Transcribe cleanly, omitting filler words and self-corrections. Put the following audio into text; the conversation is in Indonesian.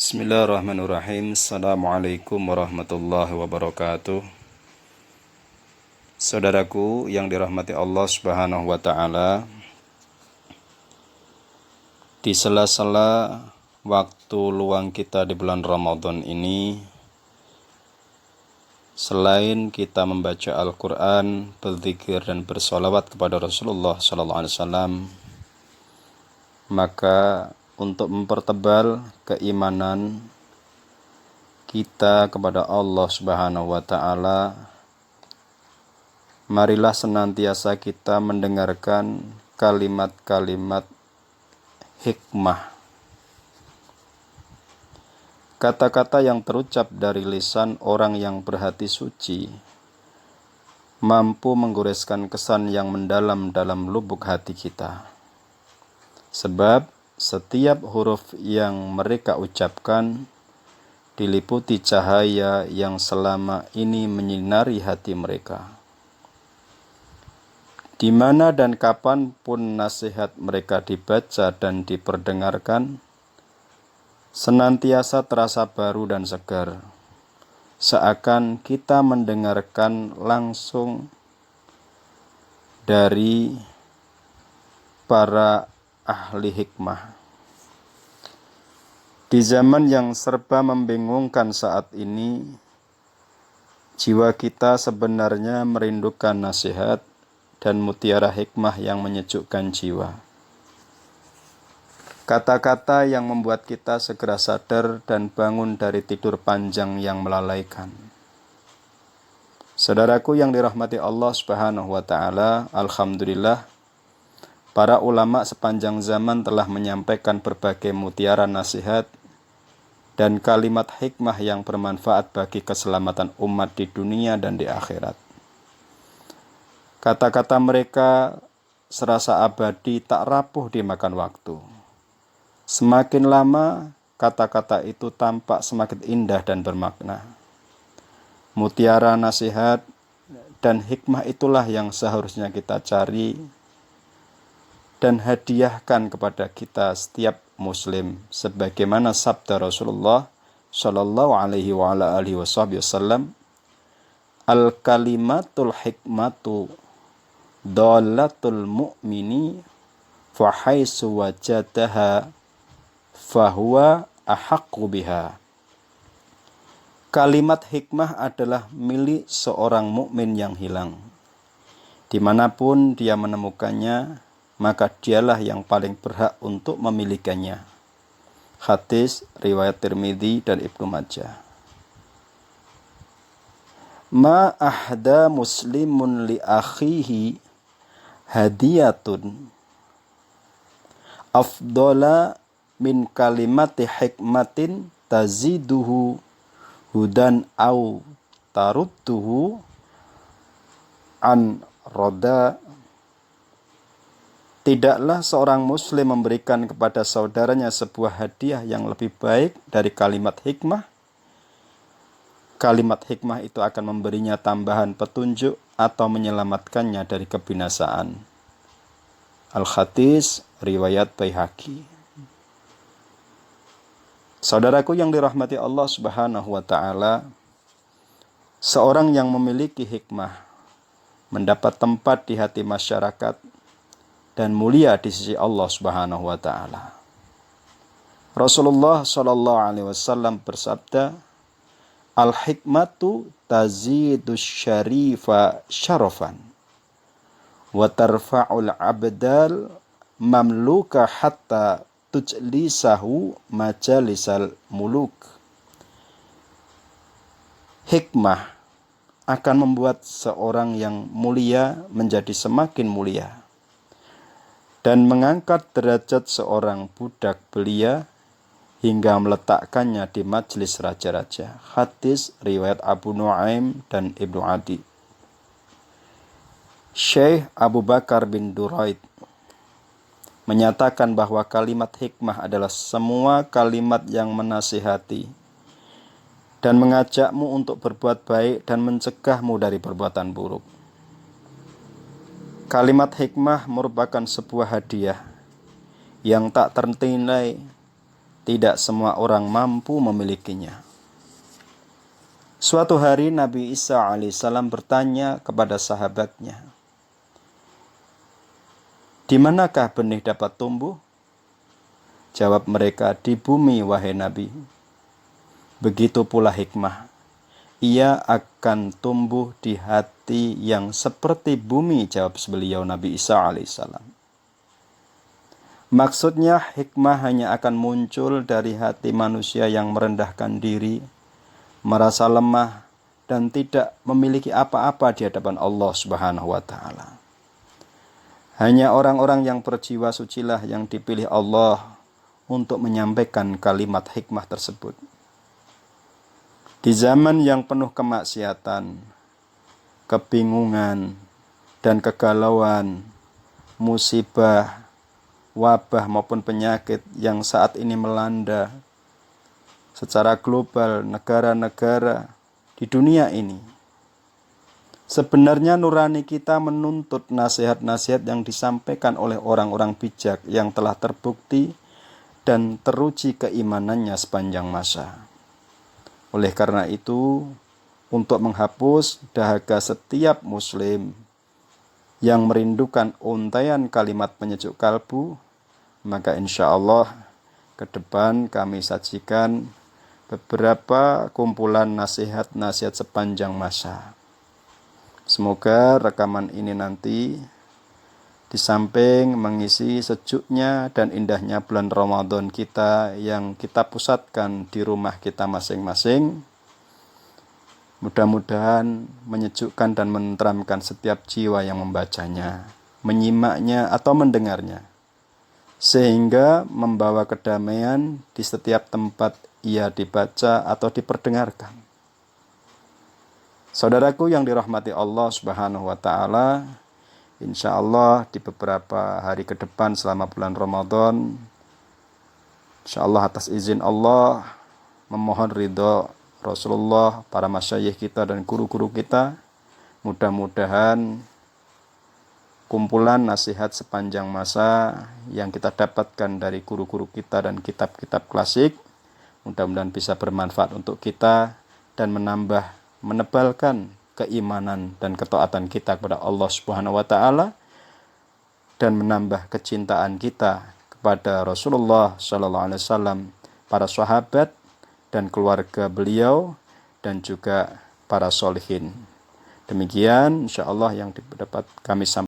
Bismillahirrahmanirrahim. Assalamualaikum warahmatullahi wabarakatuh. Saudaraku yang dirahmati Allah Subhanahu wa taala, di sela-sela waktu luang kita di bulan Ramadan ini, selain kita membaca Al-Qur'an, berzikir dan bersolawat kepada Rasulullah sallallahu alaihi wasallam, maka untuk mempertebal keimanan kita kepada Allah Subhanahu wa taala, marilah senantiasa kita mendengarkan kalimat-kalimat hikmah. Kata-kata yang terucap dari lisan orang yang berhati suci mampu menggoreskan kesan yang mendalam dalam lubuk hati kita. Sebab setiap huruf yang mereka ucapkan diliputi cahaya yang selama ini menyinari hati mereka. Di mana dan kapan pun nasihat mereka dibaca dan diperdengarkan, senantiasa terasa baru dan segar, seakan kita mendengarkan langsung dari para ahli hikmah. Di zaman yang serba membingungkan saat ini, jiwa kita sebenarnya merindukan nasihat dan mutiara hikmah yang menyejukkan jiwa. Kata-kata yang membuat kita segera sadar dan bangun dari tidur panjang yang melalaikan. Saudaraku yang dirahmati Allah Subhanahu wa taala, alhamdulillah, para ulama sepanjang zaman telah menyampaikan berbagai mutiara nasihat dan kalimat hikmah yang bermanfaat bagi keselamatan umat di dunia dan di akhirat. Kata-kata mereka serasa abadi, tak rapuh dimakan waktu. Semakin lama, kata-kata itu tampak semakin indah dan bermakna. Mutiara nasihat dan hikmah itulah yang seharusnya kita cari dan hadiahkan kepada kita setiap muslim, sebagaimana sabda Rasulullah sallallahu alaihi wa ala alihi wasallam, al-kalimatul hikmatu dalatul mu'mini fa haitsu wajadaha fahuwa ahaqqu biha. Kalimat hikmah adalah milik seorang mukmin yang hilang. Dimanapun dia menemukannya, maka dialah yang paling berhak untuk memilikinya. Hadis riwayat Tirmidzi dan Ibnu Majah. Ma ahda muslimun li akhihi hadiyatun afdala min kalimati hikmatin taziduhu hudan au tarudduhu an roda. Tidaklah seorang muslim memberikan kepada saudaranya sebuah hadiah yang lebih baik dari kalimat hikmah. Kalimat hikmah itu akan memberinya tambahan petunjuk atau menyelamatkannya dari kebinasaan. Al-Hadis riwayat Baihaqi. Saudaraku yang dirahmati Allah Subhanahu wa taala, seorang yang memiliki hikmah mendapat tempat di hati masyarakat dan mulia di sisi Allah Subhanahu wa taala. Rasulullah sallallahu alaihi wasallam bersabda, al-hikmatu tazidus syarifa syarafan wa tarfa'ul abdal mamluka hatta tujlisahu majalisal muluk. Hikmah akan membuat seorang yang mulia menjadi semakin mulia dan mengangkat derajat seorang budak belia hingga meletakkannya di majelis raja-raja. Hadis riwayat Abu Nuaim dan Ibnu Adi. Syekh Abu Bakar bin Duraid menyatakan bahwa kalimat hikmah adalah semua kalimat yang menasihati dan mengajakmu untuk berbuat baik dan mencegahmu dari perbuatan buruk. Kalimat hikmah merupakan sebuah hadiah yang tak ternilai tidak semua orang mampu memilikinya. Suatu hari Nabi Isa alaihissalam bertanya kepada sahabatnya, "Di manakah benih dapat tumbuh?" Jawab mereka, "Di bumi, wahai Nabi." Begitu pula hikmah. Ia akan tumbuh di hati yang seperti bumi, jawab beliau Nabi Isa alaihissalam. Maksudnya hikmah hanya akan muncul dari hati manusia yang merendahkan diri, merasa lemah, dan tidak memiliki apa-apa di hadapan Allah Subhanahu wa Ta'ala. Hanya orang-orang yang berjiwa sucilah yang dipilih Allah untuk menyampaikan kalimat hikmah tersebut. Di zaman yang penuh kemaksiatan, kebingungan, dan kegalauan, musibah, wabah maupun penyakit yang saat ini melanda secara global negara-negara di dunia ini, sebenarnya nurani kita menuntut nasihat-nasihat yang disampaikan oleh orang-orang bijak yang telah terbukti dan teruji keimanannya sepanjang masa. Oleh karena itu, untuk menghapus dahaga setiap muslim yang merindukan untaian kalimat penyejuk kalbu, maka insya Allah ke depan kami sajikan beberapa kumpulan nasihat-nasihat sepanjang masa. Semoga rekaman ini nanti di samping mengisi sejuknya dan indahnya bulan Ramadan kita yang kita pusatkan di rumah kita masing-masing, mudah-mudahan menyejukkan dan menenteramkan setiap jiwa yang membacanya, menyimaknya atau mendengarnya, sehingga membawa kedamaian di setiap tempat ia dibaca atau diperdengarkan. Saudaraku yang dirahmati Allah Subhanahu wa Ta'ala, insya Allah di beberapa hari ke depan selama bulan Ramadan, insya Allah atas izin Allah, memohon ridho Rasulullah, para masyayikh kita dan guru-guru kita, mudah-mudahan kumpulan nasihat sepanjang masa yang kita dapatkan dari guru-guru kita dan kitab-kitab klasik, mudah-mudahan bisa bermanfaat untuk kita dan menebalkan keimanan dan ketaatan kita kepada Allah Subhanahu wa Ta'ala, dan menambah kecintaan kita kepada Rasulullah sallallahu alaihi wasallam, para sahabat dan keluarga beliau, dan juga para sholihin. Demikian insyaallah yang dapat kami sampaikan.